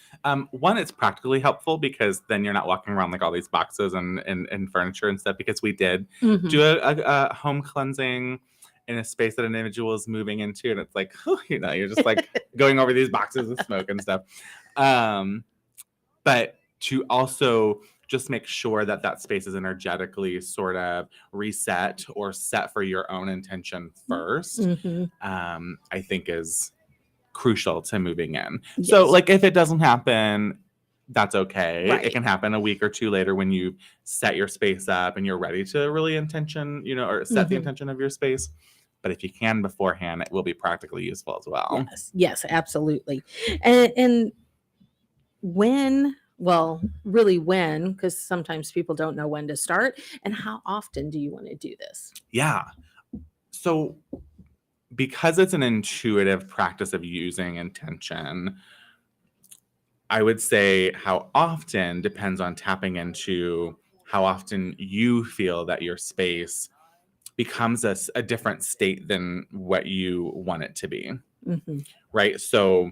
One, it's practically helpful because then you're not walking around like all these boxes and furniture and stuff, because we did do a home cleansing in a space that an individual is moving into. And it's like, you're just like going over these boxes of smoke and stuff. But to also just make sure that that space is energetically sort of reset or set for your own intention first, I think is crucial to moving in. Yes. So like if it doesn't happen, that's okay. Right. It can happen a week or two later when you set your space up and you're ready to really intention, or set the intention of your space. But if you can beforehand, it will be practically useful as well. Yes, absolutely. And when, because sometimes people don't know when to start, and how often do you want to do this? Yeah. So because it's an intuitive practice of using intention, I would say how often depends on tapping into how often you feel that your space becomes a different state than what you want it to be. Right? So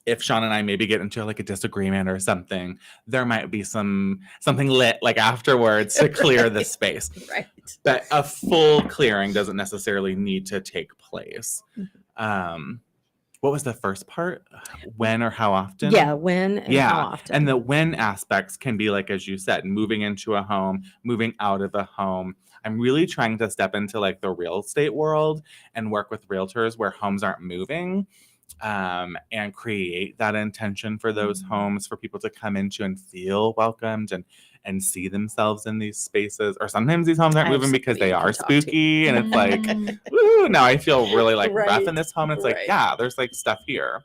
if Sean and I maybe get into like a disagreement or something, there might be something lit like afterwards to clear the space. Right. But a full clearing doesn't necessarily need to take place. What was the first part? When or how often? Yeah, when and how often. And the when aspects can be like, as you said, moving into a home, moving out of a home. I'm really trying to step into like the real estate world and work with realtors where homes aren't moving. And create that intention for those homes for people to come into and feel welcomed and see themselves in these spaces. Or sometimes these homes aren't moving because they are spooky and it's like, woo, now I feel really like rough in this home. It's like, there's like stuff here.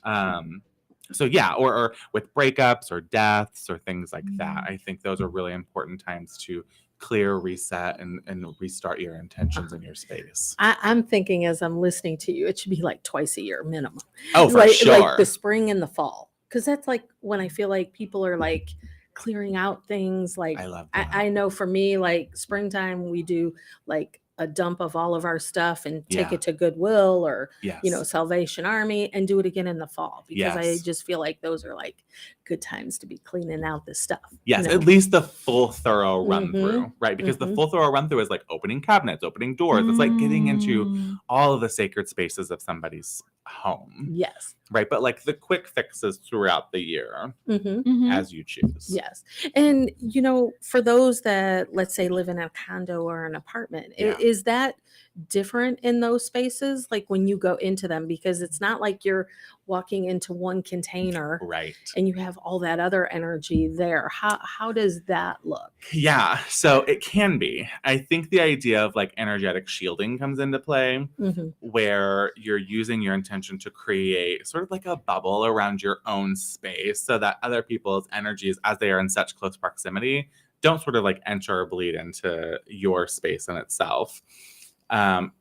So yeah, or with breakups or deaths or things like that. I think those are really important times to clear, reset, and restart your intentions in your space. I'm thinking as I'm listening to you, it should be like twice a year minimum. Oh, for sure. Like the spring and the fall. Because that's like when I feel like people are like clearing out things. Like I love that. I know for me, like springtime, we do like a dump of all of our stuff and take it to Goodwill or, Salvation Army, and do it again in the fall, because I just feel like those are like good times to be cleaning out this stuff. Yes, at least the full thorough run through, right? Because the full thorough run through is like opening cabinets, opening doors. It's like getting into all of the sacred spaces of somebody's home. Yes. Right. But like the quick fixes throughout the year as you choose. Yes. And, for those that, let's say, live in a condo or an apartment, is that different in those spaces, like when you go into them, because it's not like you're walking into one container Right. and you have all that other energy there. How does that look? Yeah. So it can be. I think the idea of like energetic shielding comes into play, Mhm. where you're using your intention to create sort of like a bubble around your own space so that other people's energies, as they are in such close proximity, don't sort of like enter or bleed into your space in itself.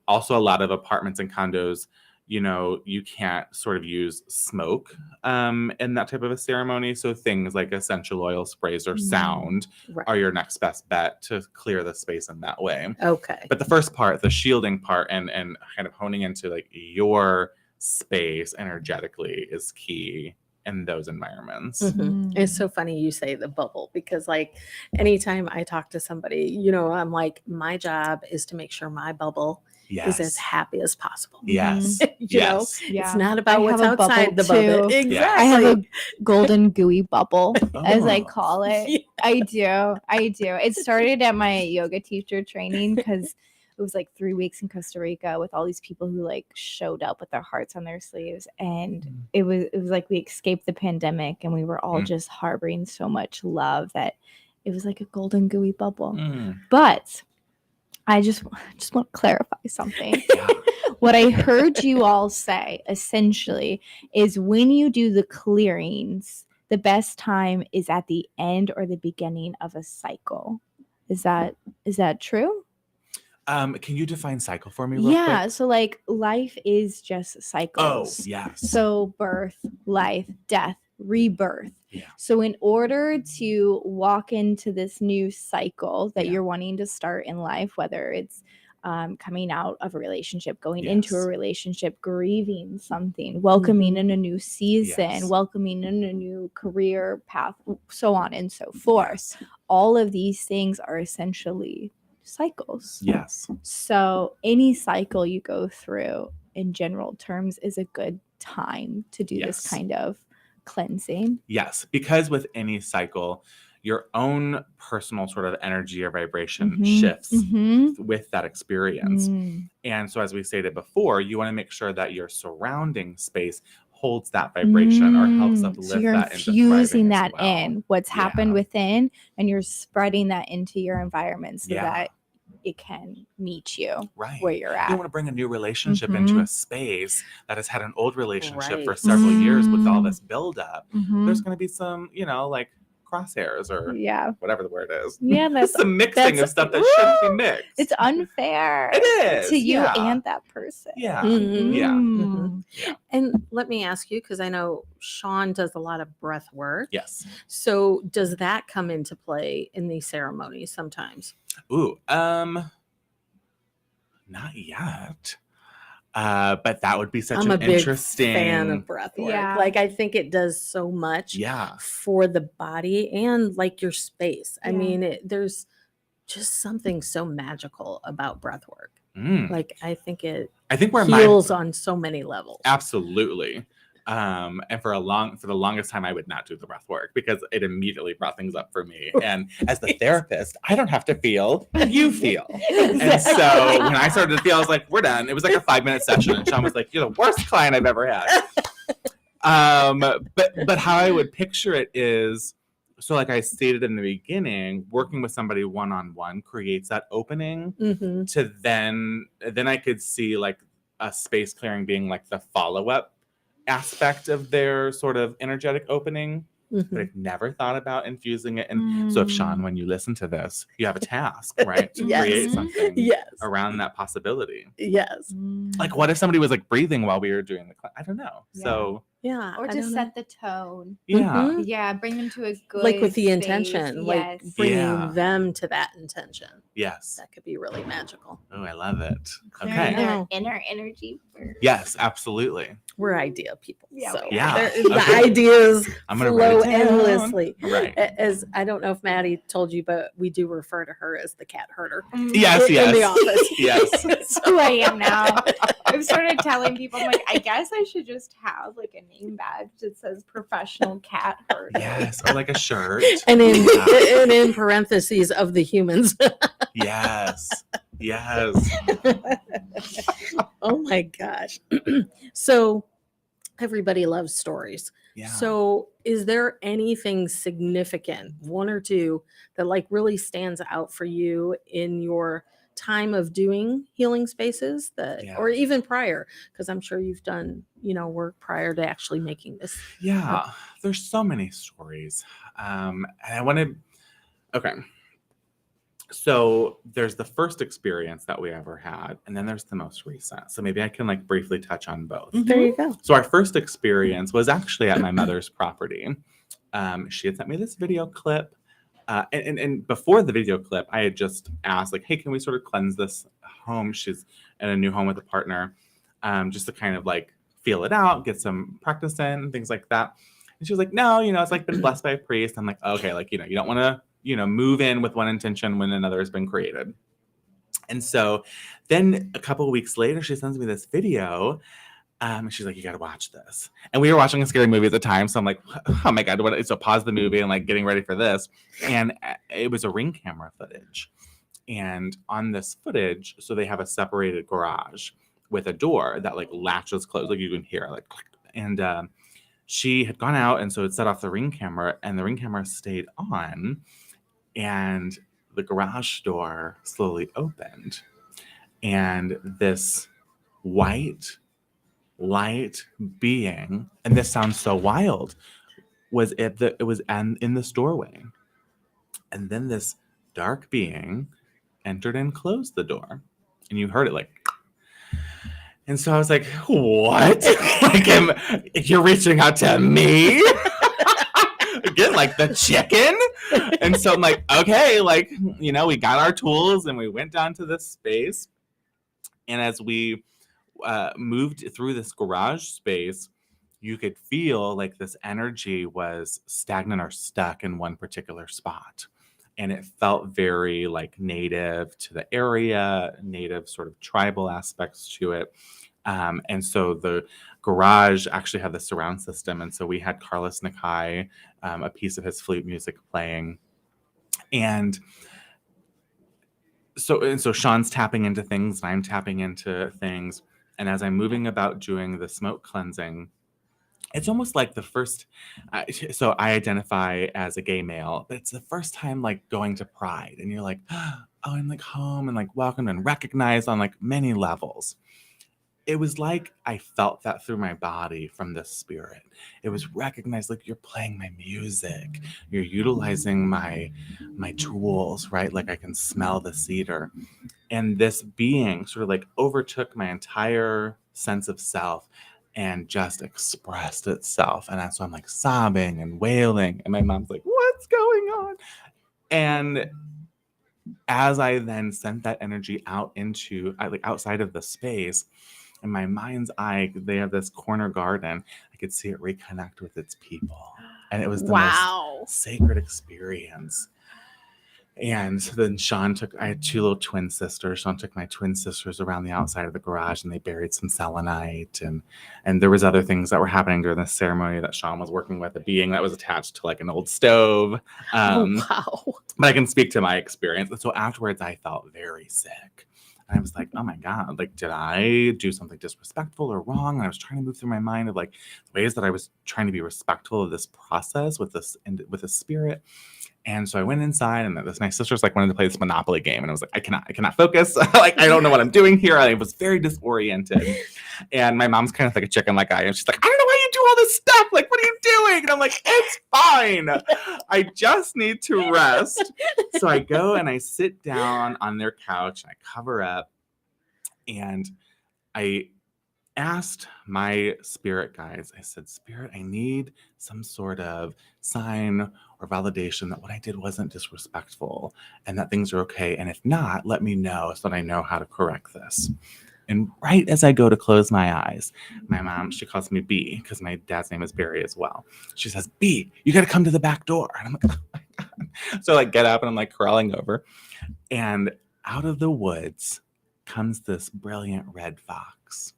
Also, a lot of apartments and condos, you can't sort of use smoke in that type of a ceremony. So things like essential oil sprays or sound Right. are your next best bet to clear the space in that way. Okay. But the first part, the shielding part, and kind of honing into like your space energetically is key in those environments. Mhm. It's so funny you say the bubble, because like anytime I talk to somebody, I'm like, my job is to make sure my bubble is as Yes. happy as possible. Yes. You know, Yes. Yeah. it's not about I what's have a bubble outside the bubble. too. Exactly. I have a golden gooey bubble, as I Oh. call it. Yeah. I do. It started at my yoga teacher training because it was like 3 weeks in Costa Rica with all these people who like showed up with their hearts on their sleeves, and it was like we escaped the pandemic and we were all just harboring so much love that it was like a golden gooey bubble. Mm. But I just want to clarify something. Yeah. What I heard you all say essentially is when you do the clearings, the best time is at the end or the beginning of a cycle. Is that true? Can you define cycle for me real Yeah. quick? So like life is just Oh, cycles. yes. So birth, life, death, rebirth. Yeah. So in order to walk into this new cycle that Yeah. you're wanting to start in life, whether it's coming out of a relationship, going into a Yes. relationship, grieving something, welcoming in a new season, Yes. welcoming in a new career path, so on and so forth. Yes. All of these things are essentially cycles. Yes. So any cycle you go through in general terms is a good time to do this Yes. kind of cleansing. Yes. Because with any cycle, your own personal sort of energy or vibration Mhm. shifts Mhm. with that experience. Mm. And so, as we stated before, you want to make sure that your surrounding space holds that vibration or helps uplift So you're that into infusing thriving as that well. in what's happened Yeah. within, and you're spreading that into your environment so Yeah. that it can meet you Right. where you're You at. want to bring a new relationship into Mhm. a space that has had an old relationship for Right. several years with all Mm. this buildup. Mhm. There's going to be some, like crosshairs or Yeah. whatever the word is. Yeah, that's Some mixing that's of stuff that shouldn't be mixed. It's unfair It is, to you yeah. and that person. Yeah. Mhm. Yeah. Mm. And let me ask you, because I know Sean does a lot of breath work. Yes. So does that come into play in these ceremonies sometimes? Ooh, not yet. But that would be such I'm a an big interesting fan of breath work. Yeah. Like I think it does so much Yeah. for the body and like your space. I Yeah. mean, there's just something so magical about breath work. Mm. Like I think it I think where heals on so many levels. absolutely. And for the longest time, I would not do the breath work because it immediately brought things up for me. And as the therapist, I don't have to feel, you feel. And so when I started to feel, I was like, we're done. It was like a 5-minute session. And Sean was like, you're the worst client I've ever had. But how I would picture it is, so like I stated in the beginning, working with somebody one-on-one creates that opening Mhm. to then I could see like a space clearing being like the follow-up aspect of their sort of energetic opening. But Mhm. I've never thought about infusing it. And so if Sean, when you listen to this, you have a task, right? To Yes. create something Yes. around that possibility. Yes. Like what if somebody was like breathing while we were doing the I don't know. Yeah. So Yeah. Or I to don't know. set the tone. yeah. Mhm. Yeah, bring them to a good Like with the space. intention, like Yes. bringing Yeah. them to that intention. Yes. That could be really magical. Oh, I love it. Clearing Okay. their Oh. inner energy first. Yes, absolutely. We're idea people. Yeah, So we Yeah. there- the Okay. ideas I'm gonna write flow it down. endlessly. Right. As I don't know if Maddie told you, but we do refer to her as the cat herder. Yes, in yes. the office. Yes. That's who I am now. I've started telling people, I'm like, I guess I should just have like a name badge that says professional cat herder. Yes. Or like a shirt. And in Yeah. and in parentheses of the humans. Yes. Yes. Oh my gosh. So everybody loves stories. Yeah. So is there anything significant, one or two, that like really stands out for you in your time of doing healing spaces that Yeah. or even prior? Because I'm sure you've done, work prior to actually making this. Yeah. There's so many stories. And I want to, okay. So there's the first experience that we ever had, and then there's the most recent. So maybe I can like briefly touch on both. There you go. So our first experience was actually at my mother's property. She had sent me this video clip. And before the video clip, I had just asked, like, hey, can we sort of cleanse this home? She's in a new home with a partner, just to kind of like feel it out, get some practice in, things like that. And she was like, no, it's like been blessed by a priest. I'm like, okay, like, you don't want to, move in with one intention when another has been created. And so then a couple of weeks later, she sends me this video. And she's like, you got to watch this. And we were watching a scary movie at the time. So I'm like, oh my God. So pause the movie and like getting ready for this. And it was a Ring camera footage. And on this footage, so they have a separated garage with a door that like latches closed. Like you can hear like, click. And she had gone out. And so it set off the Ring camera, and the Ring camera stayed on. And the garage door slowly opened. And this white light being, and this sounds so wild, was in this doorway. And then this dark being entered and closed the door. And you heard it like, and so I was like, what? Like, you're reaching out to me? Again, like the chicken? And so I'm like, okay, like, we got our tools and we went down to this space. And as we moved through this garage space, you could feel like this energy was stagnant or stuck in one particular spot. And it felt very like native to the area, native sort of tribal aspects to it. And so the garage actually had the surround system. And so we had Carlos Nakai, a piece of his flute music playing. And so Sean's tapping into things, and I'm tapping into things. And as I'm moving about doing the smoke cleansing, it's almost like the first, so I identify as a gay male, but it's the first time like going to Pride, and you're like, oh, I'm like home and like welcomed and recognized on like many levels. It was like I felt that through my body from the spirit. It was recognized, like, you're playing my music, you're utilizing my tools, right? Like I can smell the cedar. And this being sort of like overtook my entire sense of self and just expressed itself. And that's why I'm like sobbing and wailing. And my mom's like, what's going on? And as I then sent that energy out into like outside of the space, in my mind's eye, they have this corner garden. I could see it reconnect with its people. And it was the most sacred experience. And then I had two little twin sisters. Sean took my twin sisters around the outside of the garage, and they buried some selenite. And there was other things that were happening during this ceremony that Sean was working with, a being that was attached to like an old stove. Wow. But I can speak to my experience. And so afterwards, I felt very sick. And I was like, oh my God, like, did I do something disrespectful or wrong? And I was trying to move through my mind of like ways that I was trying to be respectful of this process with the spirit. And so I went inside, and my sisters like wanted to play this Monopoly game. And I was like, I cannot focus. Like, I don't know what I'm doing here. I was very disoriented. And my mom's kind of like a chicken like I am. She's like, I don't know why you do all this stuff. Like, what are you doing? And I'm like, it's fine. I just need to rest. So I go and I sit down on their couch, and I cover up, and I asked my spirit guides, I said, Spirit, I need some sort of sign or validation that what I did wasn't disrespectful and that things are okay. And if not, let me know so that I know how to correct this. And right as I go to close my eyes, my mom, she calls me B, because my dad's name is Barry as well. She says, B, you got to come to the back door. And I'm like, oh my God. So I like get up, and I'm like crawling over. And out of the woods comes this brilliant red fox.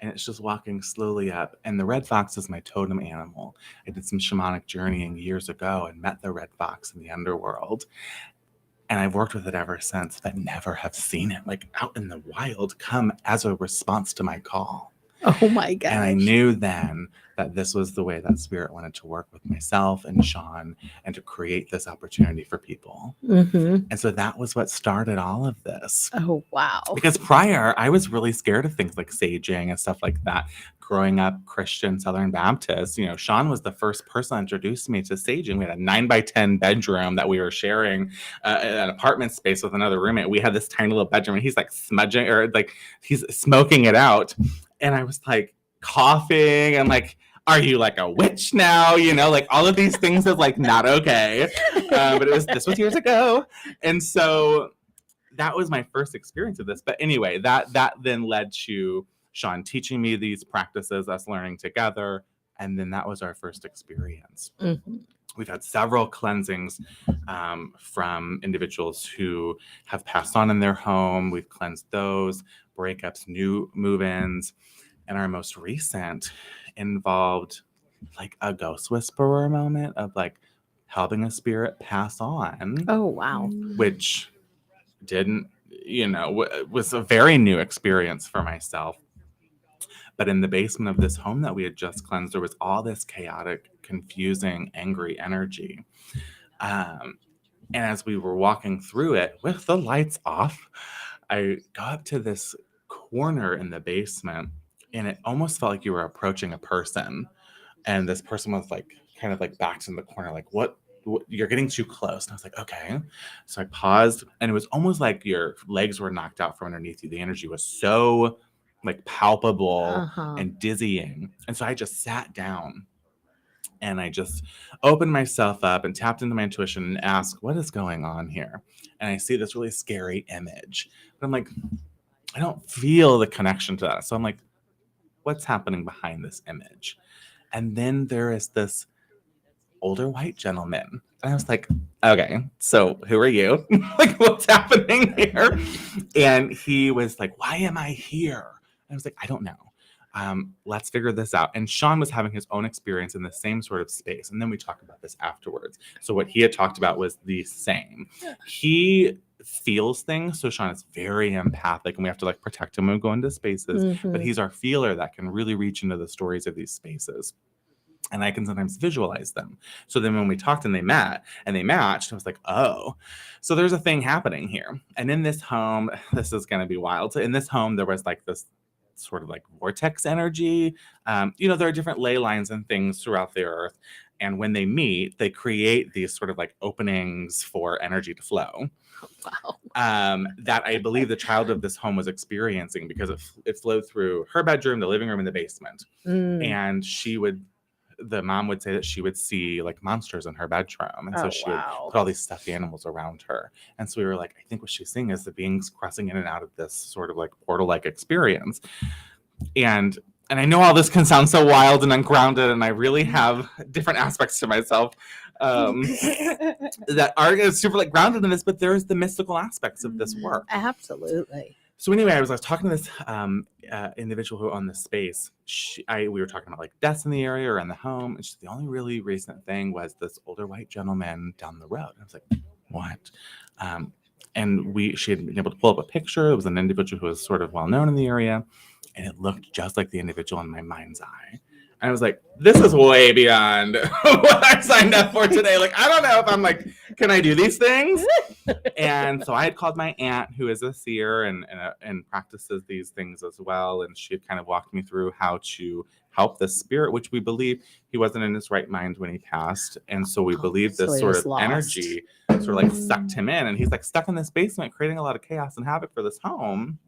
And it's just walking slowly up. And the red fox is my totem animal. I did some shamanic journeying years ago and met the red fox in the underworld. And I've worked with it ever since, but never have seen it like out in the wild come as a response to my call. Oh my gosh. And I knew then that this was the way that spirit wanted to work with myself and Sean and to create this opportunity for people. Mm-hmm. And so that was what started all of this. Oh, wow. Because prior, I was really scared of things like saging and stuff like that. Growing up Christian Southern Baptist, you know, Sean was the first person that introduced me to saging. We had a 9x10 bedroom that we were sharing an apartment space with another roommate. We had this tiny little bedroom and he's like smudging or like he's smoking it out. And I was like coughing and like, are you like a witch now? You know, like all of these things is like not okay. But this was years ago. And so that was my first experience of this. But anyway, that then led to Sean teaching me these practices, us learning together. And then that was our first experience. Mm-hmm. We've had several cleansings from individuals who have passed on in their home. We've cleansed those, breakups, new move-ins. And our most recent involved like a ghost whisperer moment of like helping a spirit pass on. Oh, wow. Which didn't, was a very new experience for myself. But in the basement of this home that we had just cleansed, there was all this chaotic, confusing, angry energy. And as we were walking through it with the lights off, I got up to this corner in the basement and it almost felt like you were approaching a person. And this person was like, kind of like backed in the corner, like, what? You're getting too close. And I was like, okay. So I paused and it was almost like your legs were knocked out from underneath you. The energy was so like palpable and dizzying. And so I just sat down and I just opened myself up and tapped into my intuition and asked, what is going on here? And I see this really scary image. But I'm like, I don't feel the connection to that. So I'm like, what's happening behind this image? And then there is this older white gentleman. And I was like, okay, so who are you? Like, what's happening here? And he was like, why am I here? And I was like, I don't know. Let's figure this out. And Sean was having his own experience in the same sort of space. And then we talked about this afterwards. So what he had talked about was the same. He feels things. So Sean is very empathic and we have to like protect him when we go into spaces. But he's our feeler that can really reach into the stories of these spaces. And I can sometimes visualize them. So then when we talked and they met and they matched, I was like, oh, so there's a thing happening here. And in this home, this is going to be wild. So in this home, there was like this sort of like vortex energy. There are different ley lines and things throughout the earth. And when they meet, they create these sort of like openings for energy to flow. Wow. That I believe the child of this home was experiencing because it flowed through her bedroom, the living room, and the basement. And the mom would say that she would see like monsters in her bedroom. And so she would put all these stuffed animals around her. And so we were like, I think what she's seeing is the beings crossing in and out of this sort of like portal-like experience. And I know all this can sound so wild and ungrounded, and I really have different aspects to myself that are super like grounded in this, but there's the mystical aspects of this work. Absolutely. So anyway, I was talking to this individual who owned this space. We were talking about like deaths in the area or in the home. And the only really recent thing was this older white gentleman down the road. And I was like, what? And she had been able to pull up a picture. It was an individual who was sort of well known in the area. And it looked just like the individual in my mind's eye. And I was like, this is way beyond what I signed up for today. Like, I don't know if I'm like, can I do these things? And so I had called my aunt, who is a seer and practices these things as well. And she had kind of walked me through how to help the spirit, which we believe he wasn't in his right mind when he passed. And so we believe this sort of energy sort of like sucked him in. And he's like stuck in this basement, creating a lot of chaos and havoc for this home.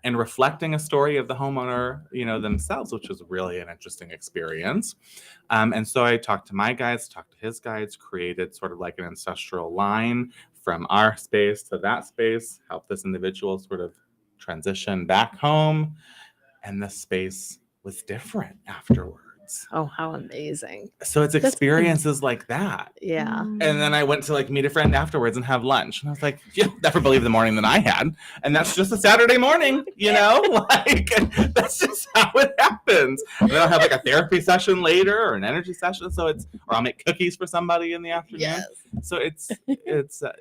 And reflecting a story of the homeowner, themselves, which was really an interesting experience. And so I talked to my guides, talked to his guides, created sort of like an ancestral line from our space to that space, helped this individual sort of transition back home. And the space was different afterwards. experience. Oh, how amazing. So it's experiences like that. Yeah. And then I went to like meet a friend afterwards and have lunch. And I was like, you'll never believe the morning that I had. And that's just a Saturday morning, you know? Like, that's just how it happens. And then I'll have like a therapy session later or an energy session. So or I'll make cookies for somebody in the afternoon. Yes. So it's a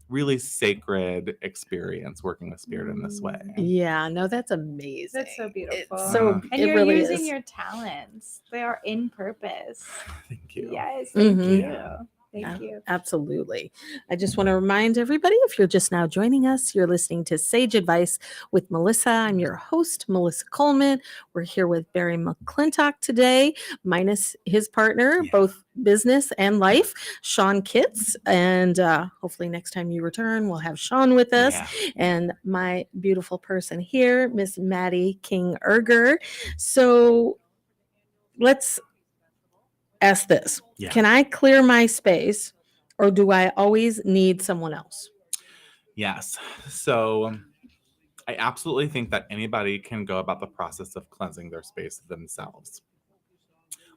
really sacred experience working with spirit in this way. Yeah, no, that's amazing. That's so beautiful. So And it you're really using is. your talents. They are in purpose. Thank you. Yes, thank Mhm. you. Thank you. Absolutely. I just want to remind everybody, if you're just now joining us, you're listening to Sage Advice with Melissa. I'm your host, Melissa Coleman. We're here with Barry McClintock today, minus his partner, both business and life, Sean Kitts. And hopefully next time you return, we'll have Sean with us. Yeah. And my beautiful person here, Miss Maddie King-Erger. So let's ask this. Yeah. Can I clear my space, or do I always need someone else? Yes. So I absolutely think that anybody can go about the process of cleansing their space themselves.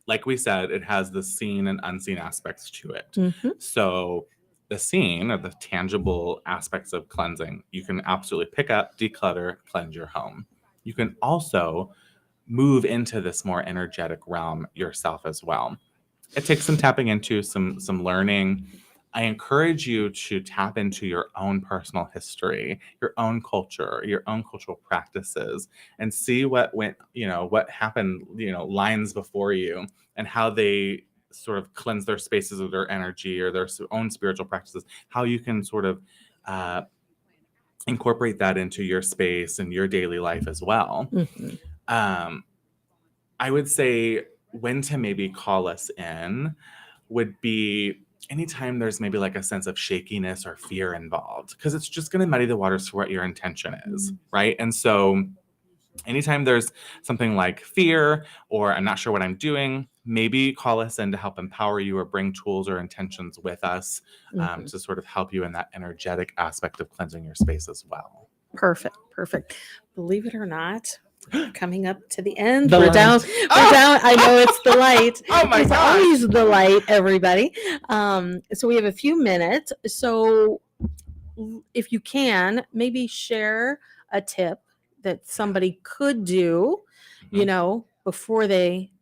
Like we said, it has the seen and unseen aspects to it. Mhm. So the seen, or the tangible aspects of cleansing, you can absolutely pick up, declutter, cleanse your home. You can also move into this more energetic realm yourself as well. It takes some tapping into, some learning. I encourage you to tap into your own personal history, your own culture, your own cultural practices, and see what happened, lines before you, and how they sort of cleanse their spaces of their energy or their own spiritual practices, how you can sort of incorporate that into your space and your daily life as well. Mhm. I would say when to maybe call us in would be anytime there's maybe like a sense of shakiness or fear involved, because it's just going to muddy the waters for what your intention is, right? And so anytime there's something like fear or I'm not sure what I'm doing, maybe call us in to help empower you or bring tools or intentions with us to sort of help you in that energetic aspect of cleansing your space as well. Perfect. Believe it or not, coming up to the end. The We're light. down. We're down. I know it's the light. Oh my It's gosh. always the light, everybody. So we have a few minutes. So if you can, maybe share a tip that somebody could do, before they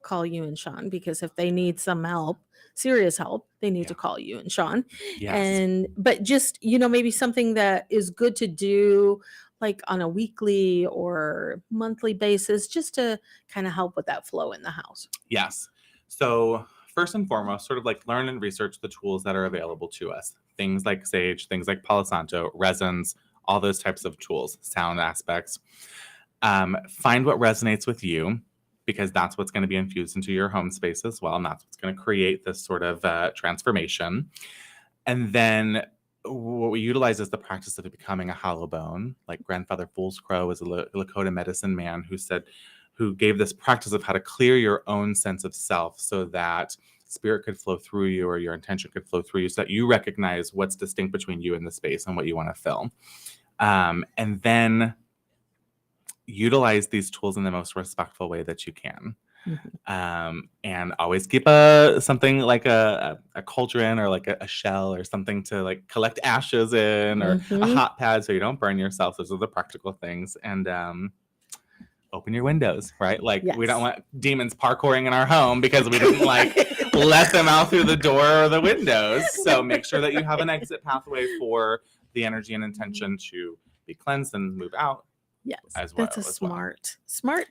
call you and Sean, because if they need some help, serious help, they need to call you and Sean. Yes. But just, maybe something that is good to do like on a weekly or monthly basis, just to kind of help with that flow in the house. Yes. So first and foremost, sort of like learn and research the tools that are available to us. Things like sage, things like Palo Santo, resins, all those types of tools, sound aspects. Find what resonates with you, because that's what's going to be infused into your home space as well. And that's what's going to create this sort of transformation. And then what we utilize is the practice of becoming a hollow bone. Like Grandfather Fool's Crow is a Lakota medicine man who gave this practice of how to clear your own sense of self so that spirit could flow through you, or your intention could flow through you, so that you recognize what's distinct between you and the space and what you want to fill. And then utilize these tools in the most respectful way that you can. And always keep something like a cauldron or like a shell or something to like collect ashes in, or a hot pad so you don't burn yourself. Those are the practical things. And open your windows, right? Like we don't want demons parkouring in our home because we didn't like let them out through the door or the windows. So make sure that you have an exit pathway for the energy and intention to be cleansed and move out. Yes, as well. That's a smart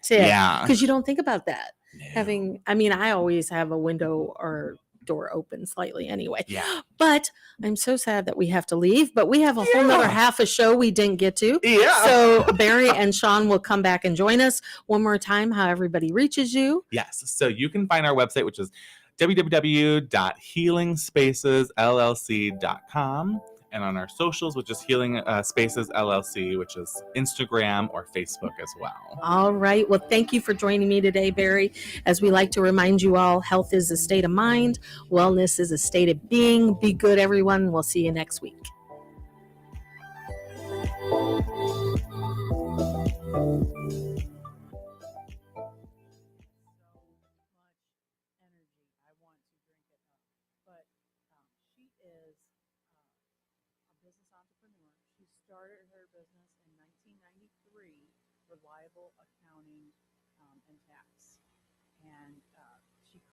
tip. Yeah. Because you don't think about that. No. I always have a window or door open slightly anyway. Yeah. But I'm so sad that we have to leave. But we have a whole nother half a show we didn't get to. Yeah. So Barry and Sean will come back and join us one more time, how everybody reaches you. Yes. So you can find our website, which is www.healingspacesllc.com. And on our socials, which is Healing Spaces LLC, which is Instagram or Facebook as well. All right. Well, thank you for joining me today, Barry. As we like to remind you all, health is a state of mind. Wellness is a state of being. Be good, everyone. We'll see you next week. entrepreneur. She started her business in 1993, Reliable Accounting and Tax. And